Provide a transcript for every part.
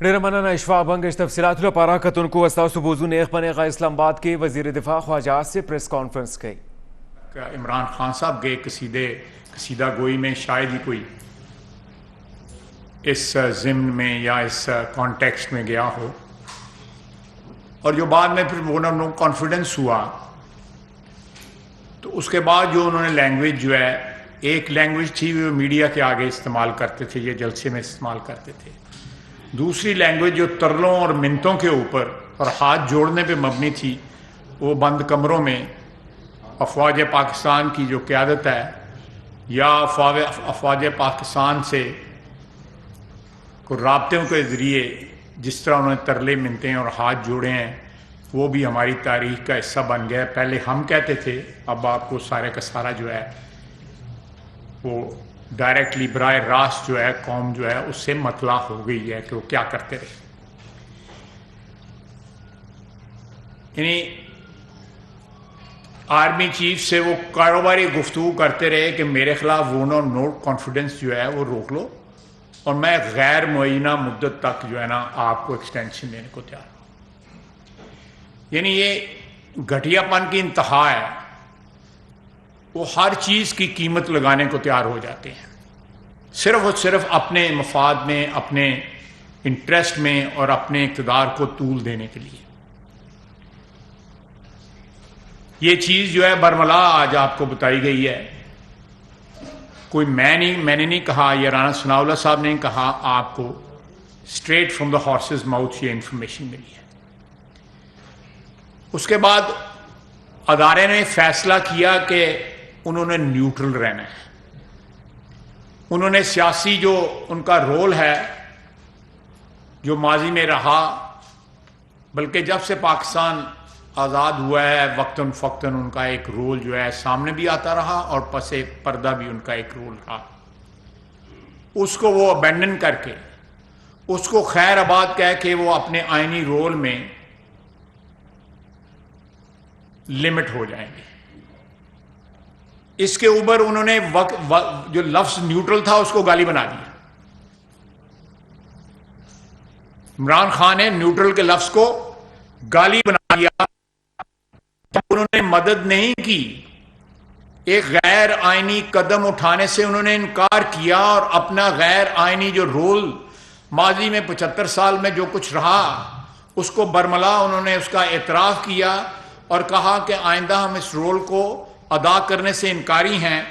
ډیره مننه اشفاق بنگش تفصیلاتو لپاره کتونکو استاسو بوزو نیغ پنیغه اسلام آباد کے وزیر دفاع خواجہ سے پریس کانفرنس کی عمران خان صاحب گئے قصیدہ گوئی میں شاید ہی کوئی اس ضمن میں یا اس کانٹیکسٹ میں گیا ہو، اور جو بعد میں پھر وہ نو کانفیڈنس ہوا تو اس کے بعد جو انہوں نے لینگویج جو ہے، ایک لینگویج تھی وہ میڈیا کے آگے استعمال کرتے تھے، یہ جلسے میں استعمال کرتے تھے، دوسری لینگویج جو ترلوں اور منتوں کے اوپر اور ہاتھ جوڑنے پہ مبنی تھی، وہ بند کمروں میں افواج پاکستان کی جو قیادت ہے یا افواج پاکستان سے کو رابطوں کے ذریعے جس طرح انہوں نے ترلے منتیں اور ہاتھ جوڑے ہیں، وہ بھی ہماری تاریخ کا حصہ بن گیا ہے۔ پہلے ہم کہتے تھے، اب آپ کو سارے کا سارا جو ہے وہ ڈائریکٹلی براہ راست جو ہے قوم جو ہے اس سے مطلع ہو گئی ہے کہ وہ کیا کرتے رہے۔ یعنی آرمی چیف سے وہ کاروباری گفتگو کرتے رہے کہ میرے خلاف وہ نو کانفیڈنس جو ہے وہ روک لو، اور میں غیر معینہ مدت تک جو ہے نا آپ کو ایکسٹینشن دینے کو تیار ہوں۔ یعنی یہ گھٹیا پن کی انتہا ہے، وہ ہر چیز کی قیمت لگانے کو تیار ہو جاتے ہیں، صرف اور صرف اپنے مفاد میں، اپنے انٹرسٹ میں اور اپنے اقتدار کو طول دینے کے لیے۔ یہ چیز جو ہے برملا آج آپ کو بتائی گئی ہے، کوئی میں نے نہیں کہا، یا رانا ثناء اللہ صاحب نے کہا، آپ کو straight from the horse's mouth یہ انفارمیشن ملی ہے۔ اس کے بعد ادارے نے فیصلہ کیا کہ انہوں نے نیوٹرل رہنا ہے، انہوں نے سیاسی جو ان کا رول ہے جو ماضی میں رہا، بلکہ جب سے پاکستان آزاد ہوا ہے وقتاً فوقتاً ان کا ایک رول جو ہے سامنے بھی آتا رہا اور پس پردہ بھی ان کا ایک رول رہا، اس کو وہ ابینڈن کر کے، اس کو خیر آباد کہہ کے وہ اپنے آئینی رول میں لمٹ ہو جائیں گے۔ اس کے اوپر انہوں نے جو لفظ نیوٹرل تھا اس کو گالی بنا دیا۔ عمران خان نے نیوٹرل کے لفظ کو گالی بنا دیا، انہوں نے مدد نہیں کی، ایک غیر آئینی قدم اٹھانے سے انہوں نے انکار کیا، اور اپنا غیر آئینی جو رول ماضی میں 75 سال میں جو کچھ رہا اس کو برملا انہوں نے اس کا اعتراف کیا اور کہا کہ آئندہ ہم اس رول کو ادا کرنے سے انکاری ہیں،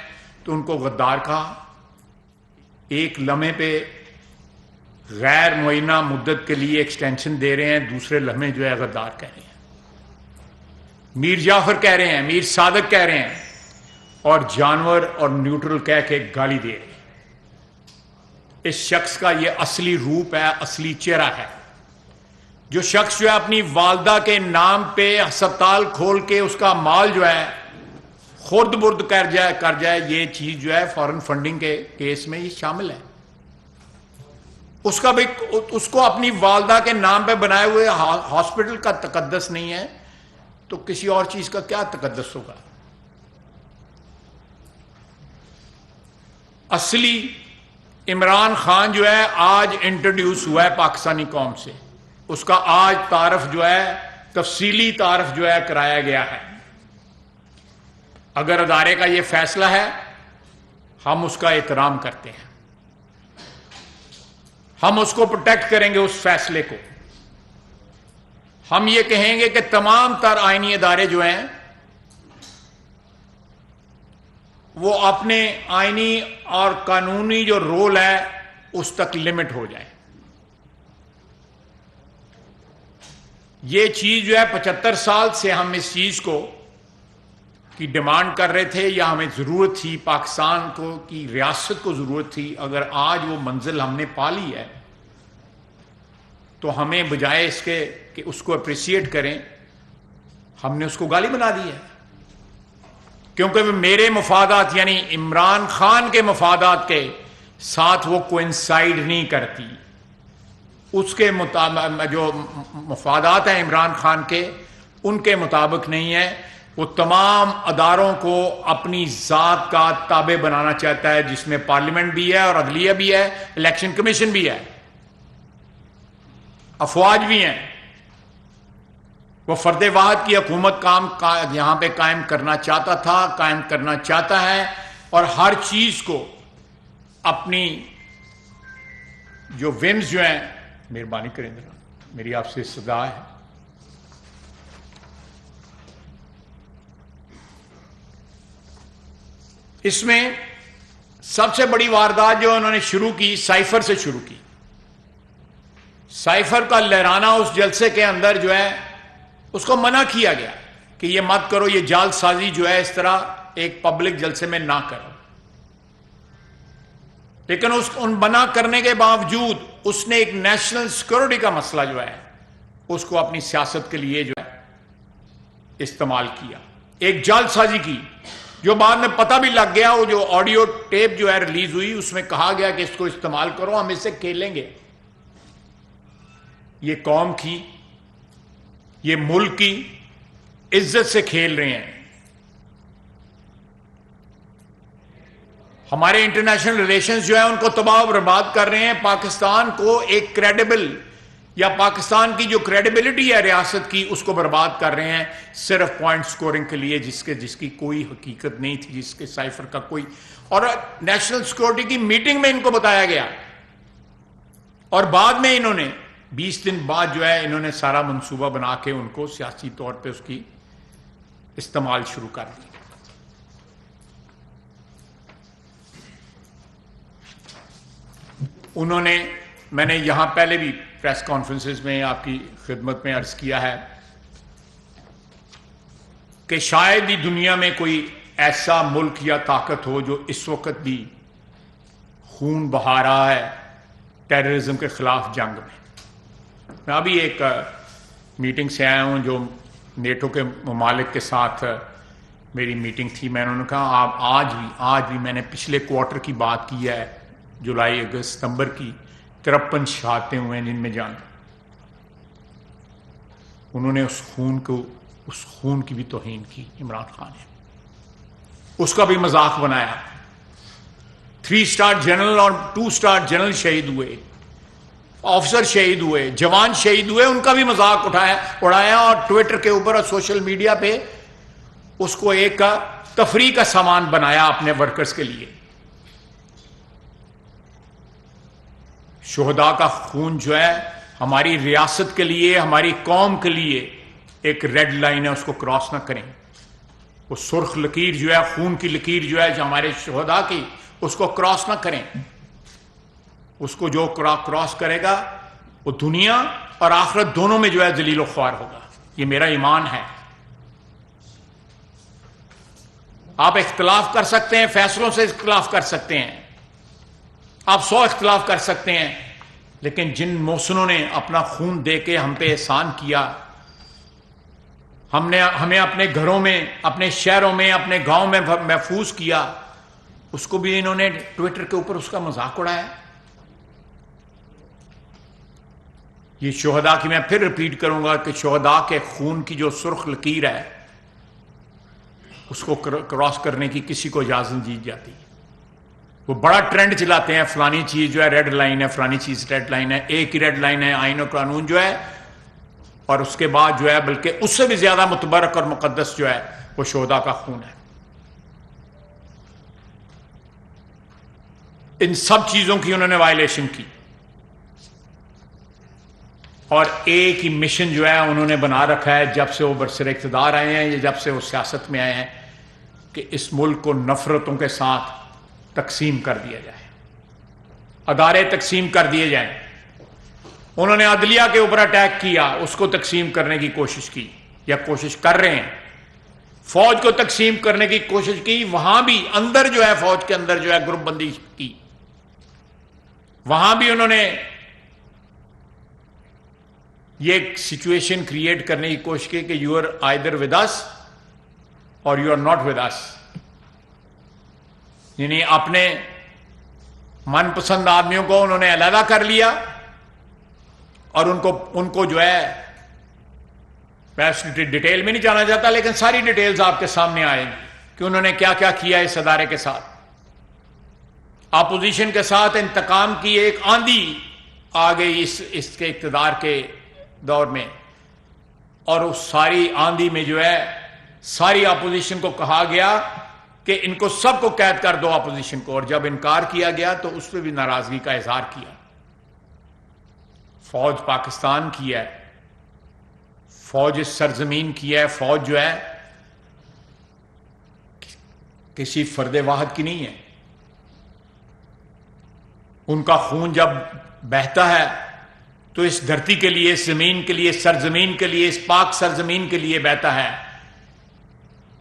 تو ان کو غدار کہا۔ ایک لمحے پہ غیر معینہ مدت کے لیے ایکسٹینشن دے رہے ہیں، دوسرے لمحے جو ہے غدار کہہ رہے ہیں، میر جعفر کہہ رہے ہیں، میر صادق کہہ رہے ہیں، اور جانور اور نیوٹرل کہہ کے گالی دے رہے ہیں۔ اس شخص کا یہ اصلی روپ ہے، اصلی چہرہ ہے، جو شخص جو ہے اپنی والدہ کے نام پہ ہسپتال کھول کے اس کا مال جو ہے خرد برد کر جائے، یہ چیز جو ہے فارن فنڈنگ کے کیس میں یہ شامل ہے۔ اس کو اپنی والدہ کے نام پہ بنائے ہوئے ہاسپٹل کا تقدس نہیں ہے، تو کسی اور چیز کا کیا تقدس ہوگا؟ اصلی عمران خان جو ہے آج انٹروڈیوس ہوا ہے پاکستانی قوم سے، اس کا آج تعارف جو ہے تفصیلی تعارف جو ہے کرایا گیا ہے۔ اگر ادارے کا یہ فیصلہ ہے ہم اس کا احترام کرتے ہیں، ہم اس کو پروٹیکٹ کریں گے، اس فیصلے کو۔ ہم یہ کہیں گے کہ تمام تر آئینی ادارے جو ہیں وہ اپنے آئینی اور قانونی جو رول ہے اس تک لمٹ ہو جائیں۔ یہ چیز جو ہے 75 سال سے ہم اس چیز کو کی ڈیمانڈ کر رہے تھے، یا ہمیں ضرورت تھی، پاکستان کو کی ریاست کو ضرورت تھی۔ اگر آج وہ منزل ہم نے پا لی ہے تو ہمیں بجائے اس کے کہ اس کو اپریشیٹ کریں، ہم نے اس کو گالی بنا دی ہے، کیونکہ وہ میرے مفادات یعنی عمران خان کے مفادات کے ساتھ وہ کوئنسائیڈ نہیں کرتی۔ اس کے مطابق جو مفادات ہیں عمران خان کے، ان کے مطابق نہیں ہے۔ وہ تمام اداروں کو اپنی ذات کا تابع بنانا چاہتا ہے، جس میں پارلیمنٹ بھی ہے اور عدلیہ بھی ہے، الیکشن کمیشن بھی ہے۔ افواج بھی ہیں. وہ فرد واحد کی حکومت یہاں پہ قائم کرنا چاہتا تھا، قائم کرنا چاہتا ہے، اور ہر چیز کو اپنی جو ومز جو ہیں، مہربانی کریں ذرا میری آپ سے صدا ہے. اس میں سب سے بڑی واردات جو انہوں نے شروع کی سائفر سے شروع کی. سائفر کا لہرانا اس جلسے کے اندر جو ہے اس کو منع کیا گیا کہ یہ مت کرو، یہ جال سازی جو ہے اس طرح ایک پبلک جلسے میں نہ کرو. لیکن ان منع کرنے کے باوجود اس نے ایک نیشنل سیکورٹی کا مسئلہ جو ہے اس کو اپنی سیاست کے لیے جو ہے استعمال کیا. ایک جال سازی کی جو بعد میں پتہ بھی لگ گیا. وہ جو آڈیو ٹیپ جو ہے ریلیز ہوئی اس میں کہا گیا کہ اس کو استعمال کرو، ہم اس سے کھیلیں گے. یہ قوم کی، یہ ملک کی عزت سے کھیل رہے ہیں. ہمارے انٹرنیشنل ریلیشنز جو ہیں ان کو تباہ و برباد کر رہے ہیں. پاکستان کو ایک کریڈیبل یا پاکستان کی جو کریڈیبلٹی ہے ریاست کی اس کو برباد کر رہے ہیں صرف پوائنٹ سکورنگ کے لیے، جس کی کوئی حقیقت نہیں تھی، جس کے سائفر کا کوئی. اور نیشنل سیکورٹی کی میٹنگ میں ان کو بتایا گیا، اور بعد میں انہوں نے 20 دن بعد جو ہے انہوں نے سارا منصوبہ بنا کے ان کو سیاسی طور پہ اس کی استعمال شروع کر دی. انہوں نے، میں نے یہاں پہلے بھی پریس کانفرنسز میں آپ کی خدمت میں عرض کیا ہے کہ شاید ہی دنیا میں کوئی ایسا ملک یا طاقت ہو جو اس وقت بھی خون بہا رہا ہے ٹیررزم کے خلاف جنگ میں. میں ابھی ایک میٹنگ سے آیا ہوں جو نیٹو کے ممالک کے ساتھ میری میٹنگ تھی. میں نے کہا آپ آج بھی میں نے پچھلے کوارٹر کی بات کی ہے، جولائی اگست ستمبر کی 53 شہادتیں ہوئے ہیں جن میں جان. انہوں نے اس خون کی بھی توہین کی. عمران خان نے اس کا بھی مذاق بنایا. 3 سٹار جنرل اور 2 سٹار جنرل شہید ہوئے، آفیسر شہید ہوئے، جوان شہید ہوئے، ان کا بھی مذاق اڑایا اور ٹویٹر کے اوپر اور سوشل میڈیا پہ اس کو ایک تفریح کا سامان بنایا اپنے ورکرز کے لیے. شہداء کا خون جو ہے ہماری ریاست کے لیے، ہماری قوم کے لیے ایک ریڈ لائن ہے، اس کو کراس نہ کریں. وہ سرخ لکیر جو ہے، خون کی لکیر جو ہے جو ہمارے شہداء کی، اس کو کراس نہ کریں. اس کو جو کراس کرے گا وہ دنیا اور آخرت دونوں میں جو ہے ذلیل و خوار ہوگا. یہ میرا ایمان ہے. آپ اختلاف کر سکتے ہیں، فیصلوں سے اختلاف کر سکتے ہیں، آپ 100 اختلاف کر سکتے ہیں، لیکن جن محسنوں نے اپنا خون دے کے ہم پہ احسان کیا، ہمیں اپنے گھروں میں، اپنے شہروں میں، اپنے گاؤں میں محفوظ کیا، اس کو بھی انہوں نے ٹویٹر کے اوپر اس کا مذاق اڑایا. یہ شہداء کی، میں پھر ریپیٹ کروں گا کہ شہداء کے خون کی جو سرخ لکیر ہے اس کو کراس کرنے کی کسی کو اجازت نہیں دی جاتی. وہ بڑا ٹرینڈ چلاتے ہیں، فلانی چیز جو ہے ریڈ لائن ہے، فلانی چیز ریڈ لائن ہے. ایک ہی ریڈ لائن ہے آئین و قانون جو ہے، اور اس کے بعد جو ہے بلکہ اس سے بھی زیادہ متبرک اور مقدس جو ہے وہ شہداء کا خون ہے. ان سب چیزوں کی انہوں نے وائلیشن کی، اور ایک ہی مشن جو ہے انہوں نے بنا رکھا ہے جب سے وہ برسر اقتدار آئے ہیں یا جب سے وہ سیاست میں آئے ہیں، کہ اس ملک کو نفرتوں کے ساتھ تقسیم کر دیا جائے، ادارے تقسیم کر دیے جائیں. انہوں نے عدلیہ کے اوپر اٹیک کیا، اس کو تقسیم کرنے کی کوشش کی یا کوشش کر رہے ہیں. فوج کو تقسیم کرنے کی کوشش کی، وہاں بھی اندر جو ہے فوج کے اندر جو ہے گروپ بندی کی، وہاں بھی انہوں نے یہ ایک سچویشن کریٹ کرنے کی کوشش کی کہ you are either with us or you are not with us. یعنی اپنے من پسند آدمیوں کو انہوں نے علیحدہ کر لیا، اور ان کو جو ہے، میں ڈیٹیل میں نہیں جانا چاہتا لیکن ساری ڈیٹیلز آپ کے سامنے آئیں گی کہ انہوں نے کیا کیا کیا اس ادارے کے ساتھ. اپوزیشن کے ساتھ انتقام کی ایک آندھی آ گئی اس کے اقتدار کے دور میں، اور اس ساری آندھی میں جو ہے ساری اپوزیشن کو کہا گیا کہ ان کو سب کو قید کر دو اپوزیشن کو، اور جب انکار کیا گیا تو اس پہ بھی ناراضگی کا اظہار کیا. فوج پاکستان کی ہے، فوج اس سرزمین کی ہے، فوج جو ہے کسی فرد واحد کی نہیں ہے. ان کا خون جب بہتا ہے تو اس دھرتی کے لیے، اس زمین کے لیے، اس سرزمین کے لیے، اس پاک سرزمین کے لیے بہتا ہے،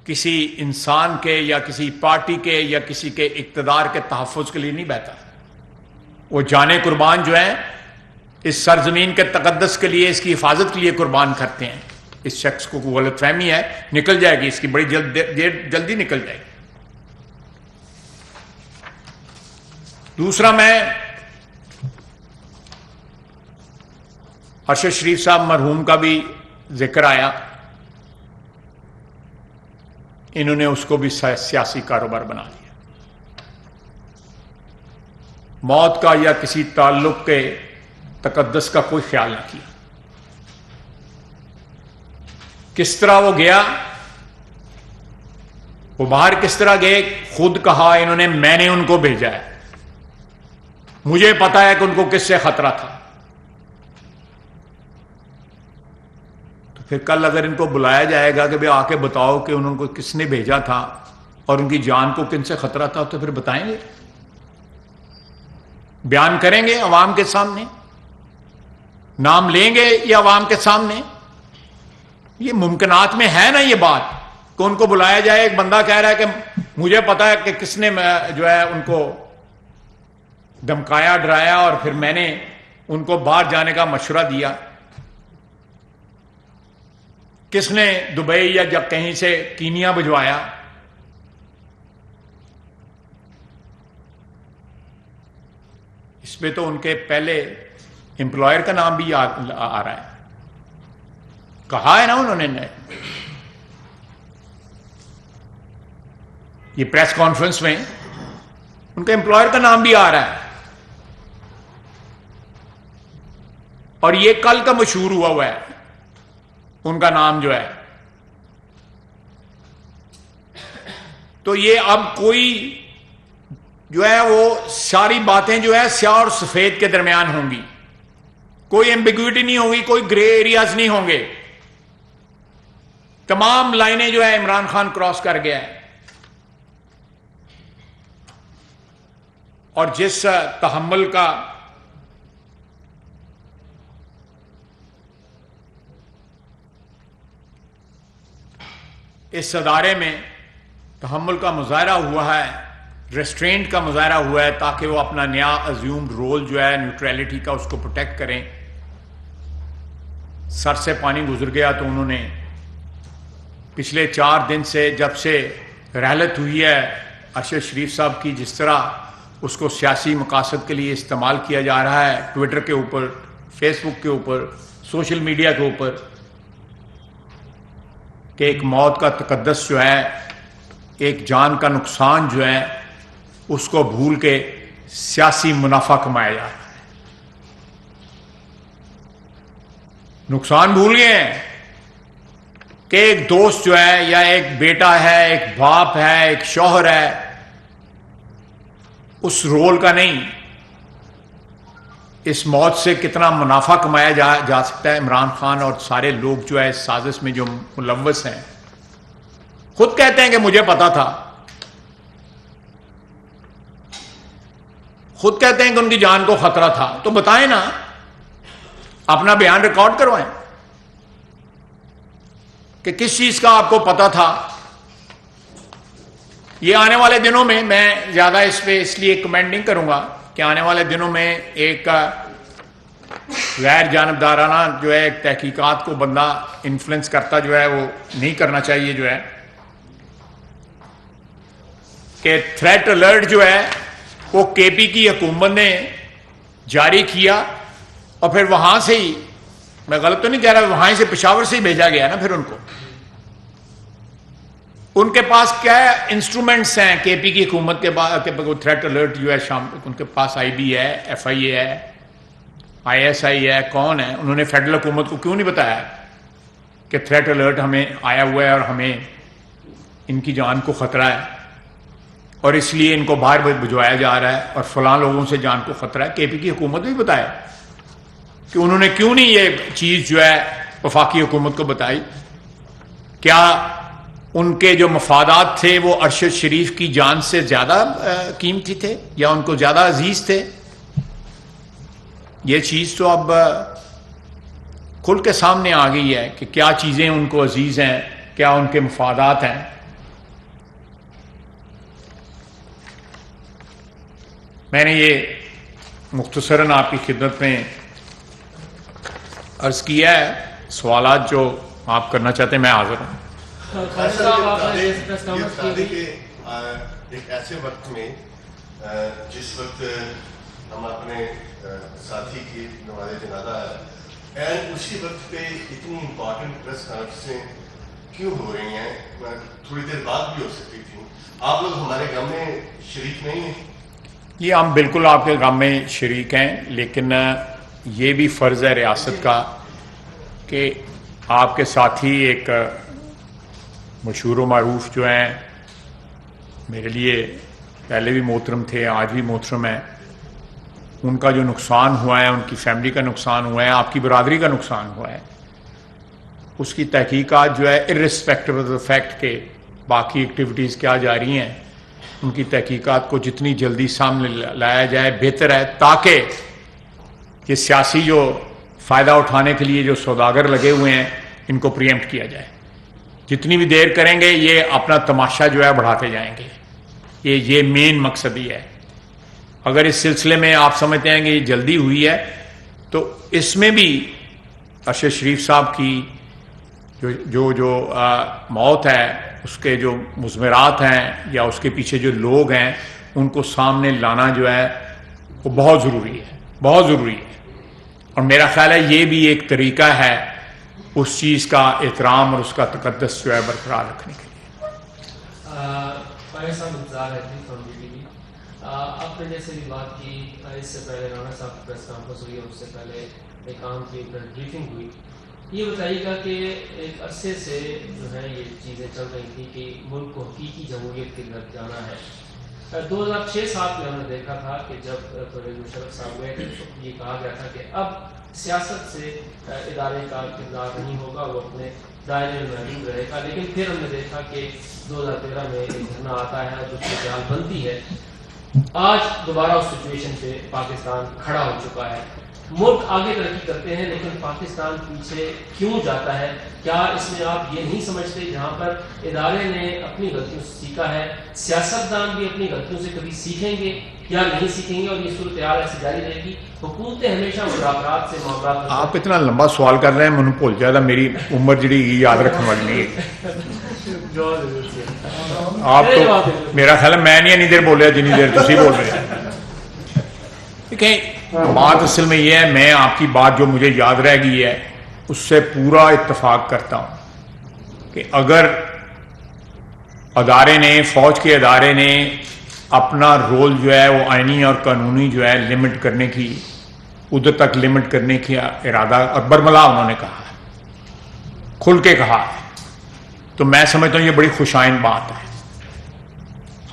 کسی انسان کے یا کسی پارٹی کے یا کسی کے اقتدار کے تحفظ کے لیے نہیں بہتا. وہ جانے قربان جو ہیں اس سرزمین کے تقدس کے لیے، اس کی حفاظت کے لیے قربان کرتے ہیں. اس شخص کو غلط فہمی ہے، نکل جائے گی، اس کی بڑی جلدی نکل جائے گی. دوسرا، میں ارشد شریف صاحب مرحوم کا بھی ذکر آیا، انہوں نے اس کو بھی سیاسی کاروبار بنا لیا. موت کا یا کسی تعلق کے تقدس کا کوئی خیال نہ کیا. کس طرح وہ گیا، وہ باہر کس طرح گئے، خود کہا انہوں نے میں نے ان کو بھیجا ہے، مجھے پتا ہے کہ ان کو کس سے خطرہ تھا. تو پھر کل اگر ان کو بلایا جائے گا کہ بھئی آ کے بتاؤ کہ انہوں کو کس نے بھیجا تھا اور ان کی جان کو کن سے خطرہ تھا، تو پھر بتائیں گے، بیان کریں گے عوام کے سامنے، نام لیں گے یہ عوام کے سامنے. یہ ممکنات میں ہے نا یہ بات کہ ان کو بلایا جائے. ایک بندہ کہہ رہا ہے کہ مجھے پتا ہے کہ کس نے جو ہے ان کو دھمکایا، ڈرایا، اور پھر میں نے ان کو باہر جانے کا مشورہ دیا. کس نے دبئی یا جب کہیں سے کینیا بھجوایا. اس میں تو ان کے پہلے امپلائر کا نام بھی آ رہا ہے، کہا ہے نا انہوں نے. یہ پریس کانفرنس میں ان کے امپلائر کا نام بھی آ رہا ہے، اور یہ کل کا مشہور ہوا ہے ان کا نام جو ہے. تو یہ اب کوئی جو ہے وہ ساری باتیں جو ہے سیاہ اور سفید کے درمیان ہوں گی، کوئی ایمبیگوٹی نہیں ہوگی، کوئی گرے ایریاز نہیں ہوں گے. تمام لائنیں جو ہے عمران خان کراس کر گیا ہے. اور جس تحمل کا اس ادارے میں تحمل کا مظاہرہ ہوا ہے، ریسٹرینٹ کا مظاہرہ ہوا ہے، تاکہ وہ اپنا نیا ازیومڈ رول جو ہے نیوٹریلٹی کا اس کو پروٹیکٹ کریں. سر سے پانی گزر گیا تو انہوں نے پچھلے 4 دن سے جب سے رحلت ہوئی ہے ارشد شریف صاحب کی، جس طرح اس کو سیاسی مقاصد کے لیے استعمال کیا جا رہا ہے، ٹویٹر کے اوپر، فیس بک کے اوپر، سوشل میڈیا کے اوپر، کہ ایک موت کا تقدس جو ہے، ایک جان کا نقصان جو ہے، اس کو بھول کے سیاسی منافع کمایا جا رہا ہے. نقصان بھول گئے ہیں کہ ایک دوست جو ہے، یا ایک بیٹا ہے، ایک باپ ہے، ایک شوہر ہے، اس رول کا نہیں، اس موت سے کتنا منافع کمایا جا سکتا ہے. عمران خان اور سارے لوگ جو ہے اس سازش میں جو ملوث ہیں، خود کہتے ہیں کہ مجھے پتا تھا، خود کہتے ہیں کہ ان کی جان کو خطرہ تھا. تو بتائیں نا، اپنا بیان ریکارڈ کروائیں کہ کس چیز کا آپ کو پتا تھا. یہ آنے والے دنوں میں زیادہ اس پہ اس لیے کمنٹ نہیں کروں گا کہ آنے والے دنوں میں ایک غیر جانبدارانہ جو ہے ایک تحقیقات کو بندہ انفلوئنس کرتا جو ہے وہ نہیں کرنا چاہیے. جو ہے کہ تھریٹ الرٹ جو ہے وہ کے پی کی حکومت نے جاری کیا، اور پھر وہاں سے ہی، میں غلط تو نہیں کہہ رہا، وہاں سے پشاور سے ہی بھیجا گیا نا. پھر ان کے پاس کیا انسٹرومنٹس ہیں کے پی کی حکومت کے تھریٹ الرٹ جو ہے ان کے پاس آئی بی ہے، ایف آئی اے ہے، ISI ہے, کون ہے, انہوں نے فیڈرل حکومت کو کیوں نہیں بتایا کہ تھریٹ الرٹ ہمیں آیا ہوا ہے اور ہمیں ان کی جان کو خطرہ ہے اور اس لیے ان کو باہر بھجوایا جا رہا ہے اور فلاں لوگوں سے جان کو خطرہ ہے. KP کی حکومت بھی بتایا کہ انہوں نے کیوں نہیں یہ چیز جو ہے وفاقی حکومت کو بتائی. کیا ان کے جو مفادات تھے وہ ارشد شریف کی جان سے زیادہ قیمتی تھے یا ان کو زیادہ عزیز تھے؟ یہ چیز تو اب کھل کے سامنے آ گئی ہے کہ کیا چیزیں ان کو عزیز ہیں, کیا ان کے مفادات ہیں. میں نے یہ مختصراً آپ کی خدمت میں عرض کیا ہے. سوالات جو آپ کرنا چاہتے ہیں میں حاضر ہوں. ایک ایسے وقت میں جس وقت ہم اپنے ساتھی کی نماز جنازہ ہے اینڈ اسی وقت پہ اتنی امپورٹنٹ پریس کانفرنسیں کیوں ہو رہی ہیں؟ تھوڑی دیر بعد بھی ہو سکتی تھی. آپ لوگ ہمارے غم میں شریک نہیں ہیں؟ یہ ہم بالکل آپ کے غم میں شریک ہیں, لیکن یہ بھی فرض ہے ریاست کا کہ آپ کے ساتھی ایک مشہور و معروف جو ہیں, میرے لیے پہلے بھی محترم تھے, آج بھی محترم ہیں, ان کا جو نقصان ہوا ہے, ان کی فیملی کا نقصان ہوا ہے, آپ کی برادری کا نقصان ہوا ہے, اس کی تحقیقات جو ہے ارسپیکٹو آف دا فیکٹ کہ باقی ایکٹیویٹیز کیا جاری ہیں, ان کی تحقیقات کو جتنی جلدی سامنے لایا جائے بہتر ہے, تاکہ یہ سیاسی جو فائدہ اٹھانے کے لیے جو سوداگر لگے ہوئے ہیں ان کو پریمپٹ کیا جائے. جتنی بھی دیر کریں گے یہ اپنا تماشا جو ہے بڑھاتے جائیں گے. یہ مین مقصد ہی ہے. اگر اس سلسلے میں آپ سمجھتے ہیں کہ یہ جلدی ہوئی ہے تو اس میں بھی ارشد شریف صاحب کی جو موت ہے, اس کے جو مضمرات ہیں یا اس کے پیچھے جو لوگ ہیں, ان کو سامنے لانا جو ہے وہ بہت ضروری ہے, بہت ضروری ہے. اور میرا خیال ہے یہ بھی ایک طریقہ ہے اس چیز کا احترام اور اس کا تقدس جو ہے برقرار رکھنے کے لیے. آپ نے جیسے بھی بات کی, اس سے پہلے رانا صاحب کی پریس کانفرنس ہوئی اور اس سے پہلے ایک عام کی بریفنگ ہوئی. یہ بتائیے گا کہ ایک عرصے سے جو ہے یہ چیزیں چل رہی تھیں کہ ملک کو حقیقی جمہوریت کی طرف جانا ہے. 2006-7 میں ہم نے دیکھا تھا کہ جب پرویز مشرف صاحب ہوئے تھے تو یہ کہا گیا تھا کہ اب سیاست سے ادارے کا کردار نہیں ہوگا, وہ اپنے دائرے میں محدود رہے گا. لیکن پھر ہم نے دیکھا کہ 2013 میں ایک دھرنا آتا ہے اور جو صورتحال بنتی ہے, آج دوبارہ اس سچویشن پہ پاکستان کھڑا ہو چکا ہے. ملک آگے ترقی کرتے ہیں لیکن پاکستان پیچھے کیوں جاتا ہے؟ کیا اس میں آپ یہ نہیں سمجھتے جہاں پر ادارے نے اپنی غلطیوں سے سیکھا ہے, سیاستدان بھی اپنی غلطیوں سے کبھی سیکھیں گے یا نہیں سیکھیں گے اور یہ صورتحال ایسی جاری رہے گی؟ حکومتیں ہمیشہ مذاکرات سے معاملات. آپ اتنا لمبا سوال کر رہے ہیں, مجھے بھول جاتا, میری عمر جڑی یاد رکھنے والی نہیں ہے. آپ تو میرا خیال ہے میں نہیں دیر بول رہا جنی دیر تسی بول رہے ہیں. دیکھیں بات اصل میں یہ ہے, میں آپ کی بات جو مجھے یاد رہ گئی ہے اس سے پورا اتفاق کرتا ہوں کہ اگر ادارے نے, فوج کے ادارے نے اپنا رول جو ہے وہ آئینی اور قانونی جو ہے لمٹ کرنے کی, ادھر تک لمٹ کرنے کی ارادہ, اور برملا انہوں نے کہا ہے, کھل کے کہا ہے, تو میں سمجھتا ہوں یہ بڑی خوشائن بات ہے.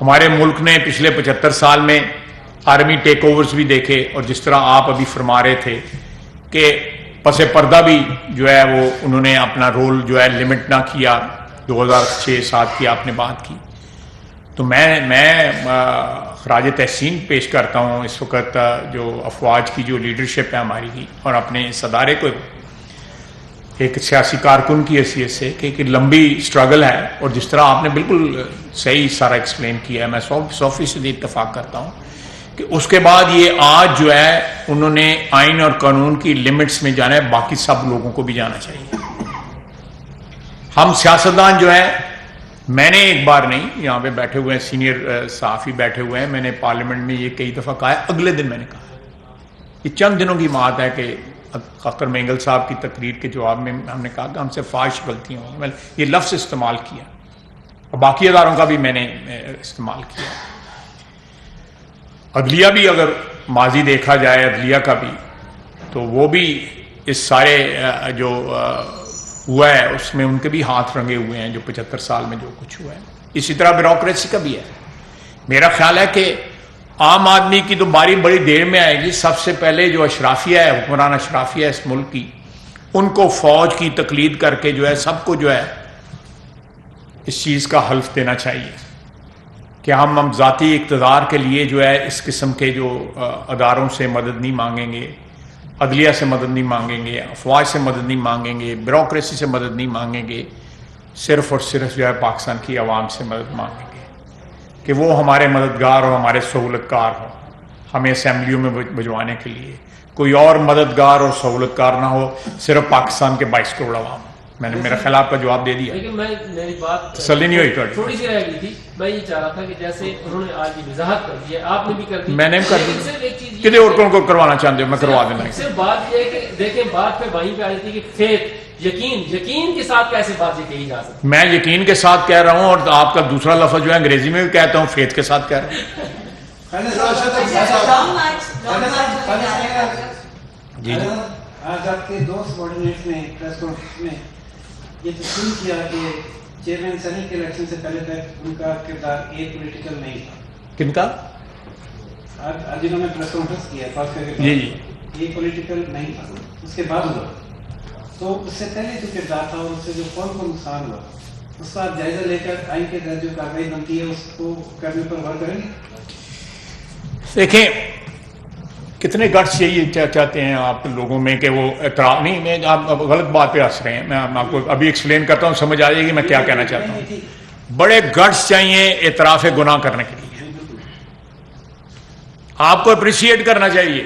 ہمارے ملک نے پچھلے 75 سال میں آرمی ٹیک اوورز بھی دیکھے, اور جس طرح آپ ابھی فرما رہے تھے کہ پس پردہ بھی جو ہے وہ انہوں نے اپنا رول جو ہے لمٹ نہ کیا. 2006-7 کی آپ نے بات کی, تو میں خراج تحسین پیش کرتا ہوں اس وقت جو افواج کی جو لیڈرشپ ہے ہماری کی, اور اپنے اس ادارے کو ایک سیاسی کارکن کی حیثیت سے کہ ایک لمبی سٹرگل ہے. اور جس طرح آپ نے بالکل صحیح سارا ایکسپلین کیا ہے, میں 100% اتفاق کرتا ہوں کہ اس کے بعد یہ آج جو ہے انہوں نے آئین اور قانون کی لمٹس میں جانا ہے, باقی سب لوگوں کو بھی جانا چاہیے. ہم سیاستدان جو ہے, میں نے ایک بار نہیں, یہاں پہ بیٹھے ہوئے ہیں سینئر صحافی بیٹھے ہوئے ہیں, میں نے پارلیمنٹ میں یہ کئی دفعہ کہا ہے, اگلے دن میں نے کہا, یہ چند دنوں کی بات ہے کہ اختر مینگل صاحب کی تقریر کے جواب میں ہم نے کہا کہ ہم سے فاحش غلطیاں ہوئی, میں یہ لفظ استعمال کیا, اور باقی اداروں کا بھی میں نے استعمال کیا. عدلیہ بھی اگر ماضی دیکھا جائے, عدلیہ کا بھی تو وہ بھی اس سارے جو ہوا ہے اس میں ان کے بھی ہاتھ رنگے ہوئے ہیں، جو 75 سال میں جو کچھ ہوا ہے. اسی طرح بیوروکریسی کا بھی ہے. میرا خیال ہے کہ عام آدمی کی تو باری بڑی دیر میں آئے گی. سب سے پہلے جو اشرافیہ ہے، حکمران اشرافیہ ہے اس ملک کی، ان کو فوج کی تقلید کر کے جو ہے سب کو جو ہے اس چیز کا حلف دینا چاہیے کہ ہم ذاتی اقتدار کے لیے جو ہے اس قسم کے جو اداروں سے مدد نہیں مانگیں گے، عدلیہ سے مدد نہیں مانگیں گے، افواج سے مدد نہیں مانگیں گے، بیوروکریسی سے مدد نہیں مانگیں گے. صرف اور صرف جو ہے پاکستان کی عوام سے مدد مانگیں گے کہ وہ ہمارے مددگار اور ہمارے سہولت کار ہوں ہمیں اسمبلیوں میں بھجوانے کے لیے. کوئی اور مددگار اور سہولت کار نہ ہو، صرف پاکستان کے 22 کروڑ عوام. میں نے میرا خیال آپ کا جواب دے دیا. لیکن میری بات تسلی نہیں ہوئی تھوڑی سی رہ گئی تھی. میں یہ چاہ رہا تھا کہ جیسے انہوں نے آج یہ وضاحت کر دی ہے، آپ نے بھی کر دی، میں نے کر دی. صرف ایک چیز کتنے اور کو کروانا چاہتے ہو میں کروا دینا. صرف بات یہ ہے کہ دیکھیں بات پہ وہیں پہ آ جاتی ہے کہ فیتھ، یقین کے ساتھ کیسے بات یہ کہی جا سکتی. میں یقین کے ساتھ کہہ رہا ہوں، اور آپ کا دوسرا لفظ جو ہے انگریزی میں بھی کہتا ہوں، فیتھ کے ساتھ کہہ رہا ہوں. جی جی. آج آپ کے دو سبارڈینیٹس نے پریس کانفرنس میں یہ تسلیم کیا کہ چیئرمین سینٹ کے الیکشن سے پہلے تک ان کا کردار ایک پولیٹیکل نہیں تھا. کن کا؟ آج انہوں نے پریس کانفرنس کیا ہے خاص کر کے جی جی. یہ پولیٹیکل نہیں تھا. اس کے بعد ہوا تو اس سے پہلے جو کردار تھا اور اس سے جو قوم کو نقصان ہوا اس کا آپ جائزہ لے کر آئین کے تحت جو کارروائی بنتی ہے اس کو کرنے پر غور کریں گے. دیکھیں کتنے گٹس چاہتے ہیں آپ لوگوں میں کہ وہ اعتراف نہیں. میں آپ غلط بات پہ ہنس رہے ہیں. میں آپ کو ابھی ایکسپلین کرتا ہوں، سمجھ آ جائے گی میں کیا کہنا چاہتا ہوں. بڑے گٹس چاہیے اعتراف گناہ کرنے کے لیے. آپ کو اپریشیٹ کرنا چاہیے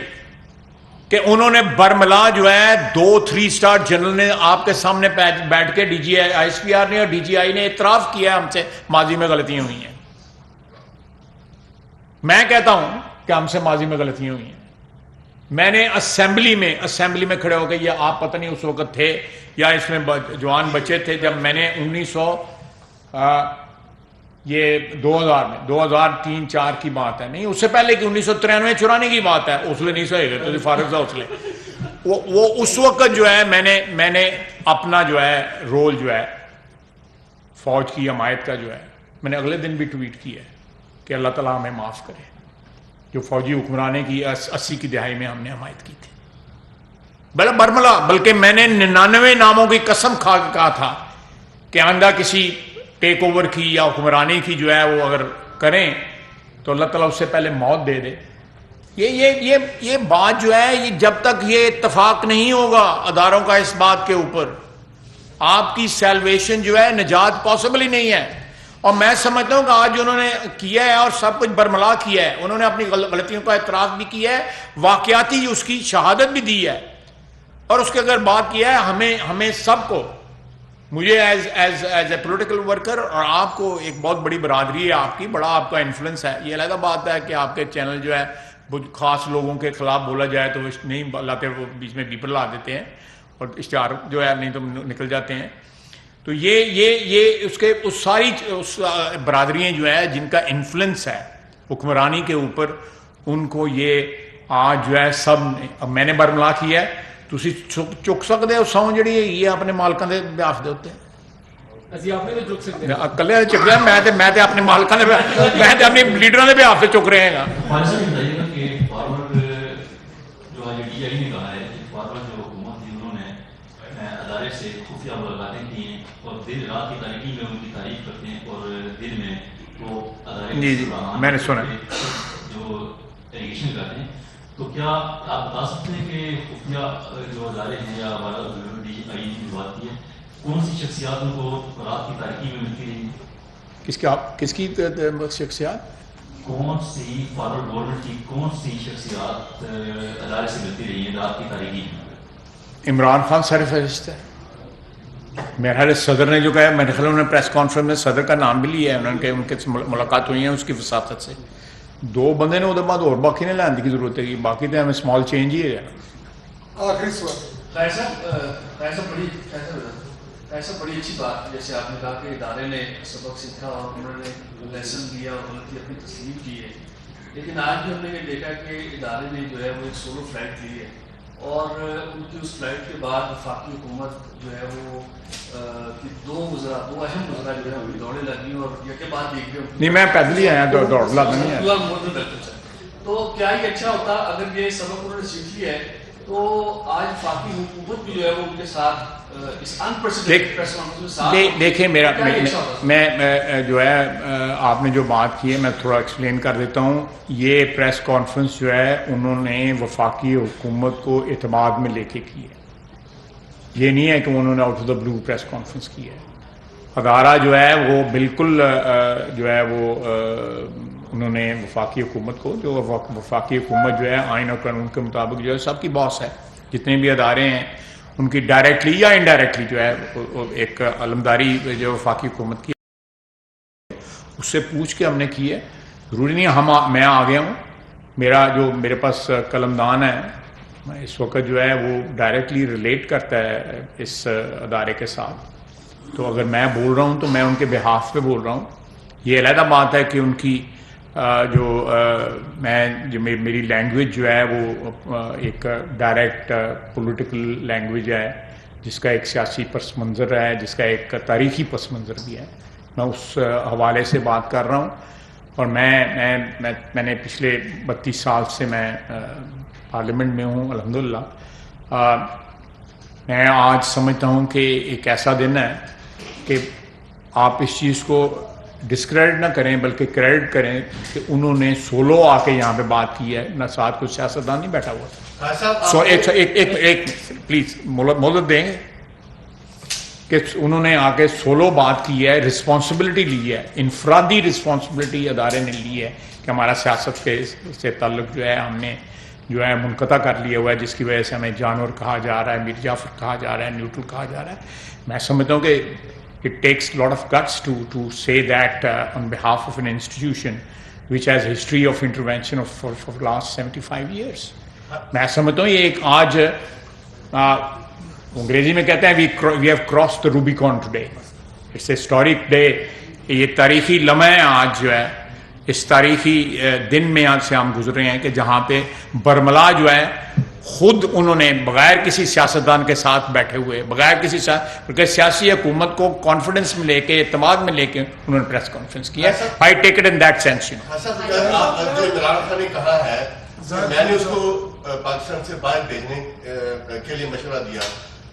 کہ انہوں نے برملا جو ہے 2-3 اسٹار جنرل نے آپ کے سامنے بیٹھ کے D G I S P R نے اور ڈی جی آئی نے اعتراف کیا ہم سے ماضی میں غلطیاں ہوئی ہیں. میں کہتا ہوں کہ ہم سے ماضی میں غلطیاں ہوئی ہیں. میں نے اسمبلی میں کھڑے ہو کے، یہ آپ پتہ نہیں اس وقت تھے یا اس میں جوان بچے تھے، جب میں نے 2003-4 کی بات ہے، نہیں اس سے پہلے کی 1993-94 کی بات ہے. اسلے نہیں سہے گا تو فارغ تھا اسلے. وہ اس وقت جو ہے میں نے اپنا جو ہے رول جو ہے فوج کی حمایت کا جو ہے میں نے اگلے دن بھی ٹویٹ کیا ہے کہ اللہ تعالیٰ ہمیں معاف کرے جو فوجی حکمرانے کی 80 کی دہائی میں ہم نے حمایت کی تھی. برملا بلکہ میں نے 99 ناموں کی قسم کھا کے کہا تھا کہ آئندہ کسی ٹیک اوور کی یا حکمرانی کی جو ہے وہ اگر کریں تو اللہ تعالیٰ اس سے پہلے موت دے دے. یہ بات جو ہے یہ جب تک یہ اتفاق نہیں ہوگا اداروں کا اس بات کے اوپر، آپ کی سیلویشن جو ہے نجات پاسبل ہی نہیں ہے. اور میں سمجھتا ہوں کہ آج انہوں نے کیا ہے اور سب کچھ برملا کیا ہے. انہوں نے اپنی غلطیوں کا اعتراف بھی کیا ہے، واقعاتی اس کی شہادت بھی دی ہے، اور اس کے اگر بات کیا ہے ہمیں سب کو، مجھے ایز اے پولیٹیکل ورکر اور آپ کو، ایک بہت بڑی برادری ہے آپ کی، بڑا آپ کا انفلوئنس ہے. یہ علیحدہ بات ہے کہ آپ کے چینل جو ہے خاص لوگوں کے خلاف بولا جائے تو نہیں لاتے، وہ بیچ میں بیپر لا دیتے ہیں اور اشتہار جو ہے نہیں تو نکل جاتے ہیں. تو یہ اس ساری برادریاں جو ہے جن کا انفلوئنس ہے حکمرانی کے اوپر، ان کو یہ آج جو ہے سب اب میں نے برملا کیا ہے. تسی چک سکتے ہو سو جڑی یہ اپنے مالکاں دے بیاف دے ہوتے ہیں. کلے چک رہے ہیں. میں اپنے مالکاں دے میں اپنے لیڈراں دے بیاف سے چک رہے ہیں. دن رات کی تاریکی میں ان کی تعریف کرتے ہیں اور دن میں وہ ادارے جی میں نے سنا جو ایلیگیشن کرتے ہیں. تو کیا آپ بتا سکتے ہیں کہ خفیہ جو ادارے ہیں یا ڈی آئی کی بات کی ہے، کون سی شخصیات ان کو رات کی تاریکی میں ملتی رہی ہیں؟ کس کی شخصیات؟ کون سی فارورڈ گورنمنٹ کی کون سی شخصیات ادارے سے ملتی رہی ہیں رات کی تاریکی میں؟ عمران خان سر فہرست ہے. میرا خیال صدر نے جو کہا ہے، میرے خیال انہوں نے پریس کانفرنس میں صدر کا نام بھی لیا ہے، انہوں نے ان کے ملاقات ہوئی ہیں اس کی وساطت سے. 2 بندے نے وہ بعد اور باقی نے لانے کی ضرورت ہے، باقی تو ہمیں اسمال چینج ہی ہے. آخری سوال ایسا بڑی اچھی بات جیسے آپ نے کہا کہ ادارے نے سبق سیکھا اور انہوں نے لیسن دیا اور غلطی اپنی تسلیم کی ہے. لیکن آج بھی ہم نے یہ دیکھا کہ ادارے نے جو ہے وہ ایک سولو فلائٹ لی ہے اور ان کی اس فلائٹ کے بعد وفاقی حکومت جو ہے وہ کہ دو اہم وزراء جو ہے وہ دوڑے لگی اور یہ کے بعد دیکھ گئے نہیں میں پیدل ہی آیا دوڑ لگا نہیں آیا. تو کیا یہ اچھا ہوتا اگر یہ سبق انہوں نے سیکھ لیا ہے تو آج وفاقی حکومت بھی جو ہے وہ ان کے ساتھ اس انپریسیڈنٹڈ پریس کانفرنس میں ساتھ دیکھیں میرا میں جو ہے آپ نے جو بات کی ہے میں تھوڑا ایکسپلین کر دیتا ہوں. یہ پریس کانفرنس جو ہے انہوں نے وفاقی حکومت کو اعتماد میں لے کے کی ہے. یہ نہیں ہے کہ انہوں نے out of the blue press conference کی ہے. ادارہ جو ہے وہ بالکل جو ہے وہ انہوں نے وفاقی حکومت کو جو وفاقی حکومت جو ہے آئین اور قانون کے مطابق جو ہے سب کی باس ہے. جتنے بھی ادارے ہیں ان کی ڈائریکٹلی یا انڈائریکٹلی جو ہے ایک علمداری جو وفاقی حکومت کی اس سے پوچھ کے ہم نے کی ہے. ضروری نہیں میں آ گیا ہوں. میرے پاس قلمدان ہے اس وقت جو ہے وہ ڈائریکٹلی ریلیٹ کرتا ہے اس ادارے کے ساتھ. تو اگر میں بول رہا ہوں تو میں ان کے بہاف پہ بول رہا ہوں. یہ علیحدہ بات ہے کہ ان کی میری لینگویج جو ہے وہ ایک ڈائریکٹ پولیٹیکل لینگویج ہے جس کا ایک سیاسی پس منظر ہے, جس کا ایک تاریخی پس منظر بھی ہے. میں اس حوالے سے بات کر رہا ہوں. اور میں نے پچھلے 32 سال سے میں پارلیمنٹ میں ہوں الحمدللہ. میں آج سمجھتا ہوں کہ ایک ایسا دن ہے کہ آپ اس چیز کو ڈسکریڈٹ نہ کریں بلکہ کریڈٹ کریں کہ انہوں نے سولو آ کے یہاں پہ بات کی ہے, نہ ساتھ کوئی سیاستدان نہیں بیٹھا ہوا. ایک پلیز مہلت دیں کہ انہوں نے آ کے سولو بات کی ہے, رسپانسبلٹی لی ہے, انفرادی رسپانسبلٹی ادارے نے لی ہے کہ ہمارا سیاست کے سے تعلق جو ہے ہم نے جو ہے منقطع کر لیا ہوا ہے, جس کی وجہ سے ہمیں جانور کہا جا رہا ہے, میر جعفر کہا جا رہا ہے, نیوٹرل کہا جا رہا ہے. میں سمجھتا ہوں کہ it takes a lot of guts to say that on behalf of an institution which has a history of intervention for the last 75 years. میں سمجھتا ہوں یہ ایک آج انگریزی میں کہتے ہیں we have crossed the Rubicon today. It's a historic day. یہ تاریخی لمحہ ہے آج جو ہے, اس تاریخی دن میں آج سے ہم گزرے ہیں کہ جہاں پہ برملا جو ہے خود انہوں نے بغیر کسی سیاستدان کے ساتھ بیٹھے ہوئے, بغیر کسی بلکہ سیاسی حکومت کو کانفیڈنس میں لے کے, اعتماد میں لے کے انہوں نے پریس کانفرنس کی ہے. I take it in that sense. جو عمران خان نے کہا ہے میں نے اس کو پاکستان سے باہر بھیجنے کے لیے مشورہ دیا,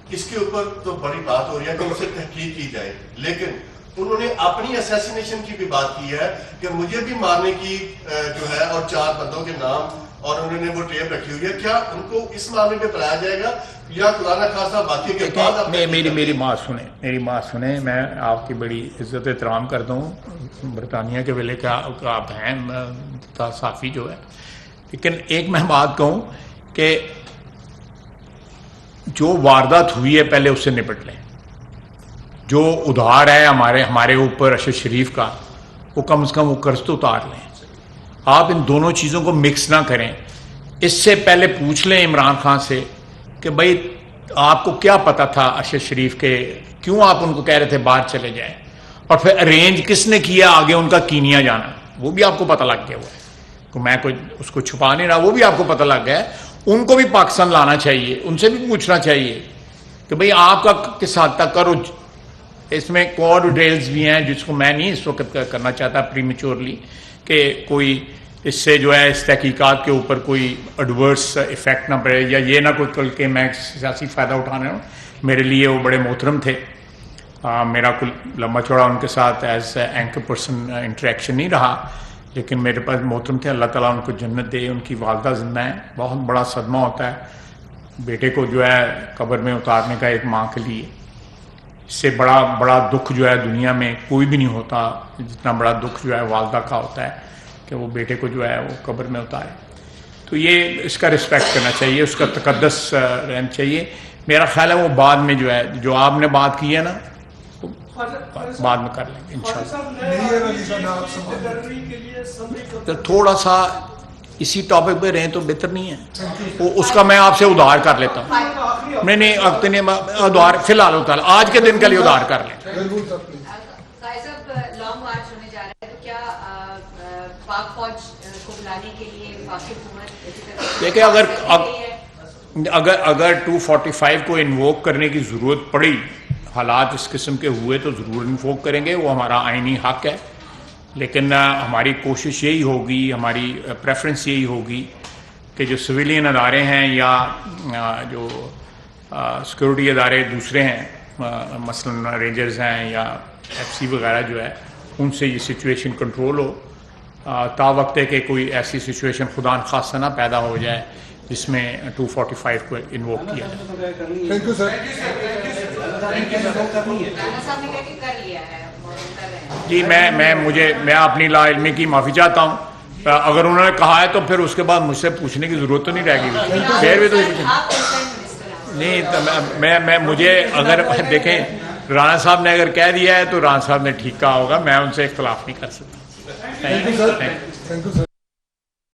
اس کے اوپر تو بڑی بات ہو رہی ہے کہ ان سے تحقیق کی جائے, لیکن انہوں نے اپنی اسیسینیشن کی بھی بات کی ہے کہ مجھے بھی مارنے کی جو ہے اور 4 بندوں کے نام اور انہوں نے وہ ٹیپ رکھی ہوئی ہے. کیا ان کو اس معاملے پہ بلایا جائے گا یا خدا نہ خاصا باقی کے بعد؟ میری بات سنیں. میں آپ کی بڑی عزت احترام کرتا ہوں, برطانیہ کے ویلے کا آپ ہیں صحافی جو ہے, لیکن ایک میں بات کہوں کہ جو واردات ہوئی ہے پہلے اس سے نپٹ لیں. جو ادھار ہے ہمارے اوپر ارشد شریف کا, وہ کم از کم وہ قرض تو اتار لیں. آپ ان دونوں چیزوں کو مکس نہ کریں. اس سے پہلے پوچھ لیں عمران خان سے کہ بھائی آپ کو کیا پتا تھا ارشد شریف کے, کیوں آپ ان کو کہہ رہے تھے باہر چلے جائیں, اور پھر ارینج کس نے کیا آگے ان کا کینیا جانا, وہ بھی آپ کو پتہ لگ گیا ہوا ہے. میں کوئی اس کو چھپا نہیں رہا, وہ بھی آپ کو پتہ لگ گیا ہے. ان کو بھی پاکستان لانا چاہیے, ان سے بھی پوچھنا چاہیے کہ بھئی آپ کا کس حد تک کرو. اس میں اور ڈیٹیلز بھی ہیں جس کو میں نہیں اس وقت کرنا چاہتا پریمیچورلی, کہ کوئی اس سے جو ہے اس تحقیقات کے اوپر کوئی ایڈورس ایفیکٹ نہ پڑے, یا یہ نہ کوئی کل کے میں سیاسی فائدہ اٹھانے ہوں. میرے لیے وہ بڑے محترم تھے, میرا کوئی لمبا چوڑا ان کے ساتھ ایز اینکر پرسن انٹریکشن نہیں رہا, لیکن میرے پاس محترم تھے. اللہ تعالیٰ ان کو جنت دے. ان کی والدہ زندہ ہیں. بہت بڑا صدمہ ہوتا ہے بیٹے کو جو ہے قبر میں اتارنے کا ایک ماں کے لیے. اس سے بڑا دکھ جو ہے دنیا میں کوئی بھی نہیں ہوتا جتنا بڑا دکھ جو ہے والدہ کا ہوتا ہے کہ وہ بیٹے کو جو ہے وہ قبر میں اتارے. تو یہ اس کا رسپیکٹ کرنا چاہیے, اس کا تقدس رہنا چاہیے. میرا خیال ہے وہ بعد میں جو ہے جو آپ نے بات کی ہے نا بعد میں کر لیں گے انشاءاللہ. تو تھوڑا سا اسی ٹاپک پہ رہیں تو بہتر نہیں ہے. اس کا میں آپ سے ادھار کر لیتا ہوں. نہیں ادھار فی الحال ہوتا ہے, آج کے دن کے لیے ادھار کر لیں. دیکھیں اگر اگر 245 کو انووک کرنے کی ضرورت پڑی، حالات اس قسم کے ہوئے تو ضرور انووک کریں گے، وہ ہمارا آئینی حق ہے، لیکن ہماری کوشش یہی ہوگی، ہماری پریفرنس یہی ہوگی کہ جو سویلین ادارے ہیں یا جو سیکورٹی ادارے دوسرے ہیں، مثلا رینجرز ہیں یا ایف سی وغیرہ جو ہے، ان سے یہ سچویشن کنٹرول ہو تا وقت ہے کہ کوئی ایسی سچویشن خدا نخواستہ نہ پیدا ہو جائے جس میں 245 کو انووک کیا جائے۔ Thank you sir. جی میں اپنی لا علمی کی معافی چاہتا ہوں، اگر انہوں نے کہا ہے تو پھر اس کے بعد مجھ سے پوچھنے کی ضرورت تو نہیں رہے گی، پھر بھی تو نہیں تو مجھے اگر دیکھیں رانا صاحب نے اگر کہہ دیا ہے تو رانا صاحب نے ٹھیک کہا ہوگا، میں ان سے اختلاف نہیں کر سکتا۔ Thank you sir.